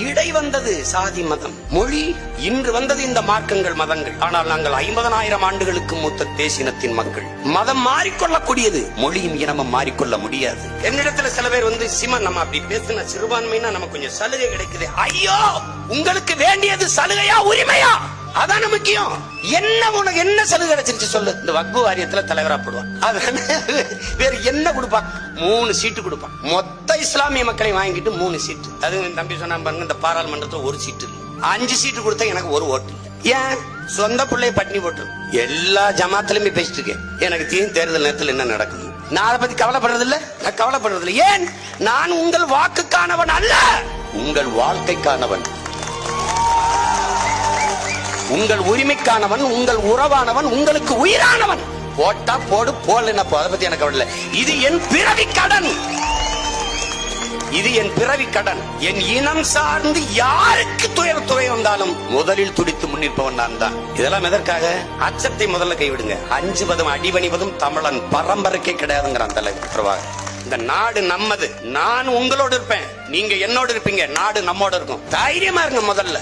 இடை வந்தது சாதி மதம் மொழி, இன்று வந்தது இந்த மார்க்கங்கள் மதங்கள். ஆனால் நாங்கள் 50,000 ஆண்டுகளுக்கு மூத்த தேசினத்தின் மக்கள். மதம் மாறிக்கொள்ளக்கூடியது, மொழியும் இனமும் மாறிக்கொள்ள முடியாது. என்னிடத்துல சில பேர் வந்து சிமன் நம்ம அப்படி பேசின சிறுபான்மைனா நமக்கு கொஞ்சம் சலுகை கிடைக்குது. ஐயோ, உங்களுக்கு வேண்டியது சலுகையா உரிமையா? அதான முக்கியம். என்ன உனக்கு என்ன சலுகை கிடைச்சிருச்சு சொல்லு. இந்த வக்பு வாரியத்துல தலைவரா போடுவான், வேற என்ன கொடுப்பான்? 3 சீட்டு கொடுப்பான். மொத்த இஸ்லாமிய மக்களை வாங்கிட்டு 3 சீட்டு. அது தம்பி சொன்னா பாருங்க, இந்த பாராளுமன்றத்துல 1 சீட்டு, 5 சீட்டு கொடுத்தா எனக்கு 1 ஓட்டு. ஏன்? சொந்த பிள்ளைய பட்டினி போட்டு எல்லா ஜமாத்திலுமே பேசிட்டு இருக்கேன். எனக்கு தேர்தல் நேரத்தில் என்ன நடக்கும் நான் அதை பத்தி கவலைப்படுறது இல்ல. நான் கவலைப்படுறது இல்லை. ஏன்? நான் உங்கள் வாக்குக்கானவன் அல்ல, உங்கள் வாழ்க்கைக்கானவன், உங்கள் உரிமைக்கானவன், உங்கள் உறவானவன், உங்களுக்கு உயிரானவன். போட்டா போடு, போடல அதை பத்தி எனக்கு கவலை. இது என் பிறவி கடன், இது என் பிறவி கடன். என் இனம் சார்ந்து யாருக்கு துறை வந்தாலும் முதலில் துடித்து முன்னிற்பவன் நான் தான். இதெல்லாம் எதற்காக? அச்சத்தை முதல்ல கைவிடுங்க. அஞ்சுவதும் அடிபணிவதும் தமிழன் பரம்பரைக்கே கிடையாதுங்கிறான் தலைவர் பிரபாகர். இந்த நாடு நம்மது. நான் உங்களோடு இருப்பேன், நீங்க என்னோடு இருப்பீங்க. நாடு நம்மோடு இருக்கும். தைரியமா இருங்க முதல்ல.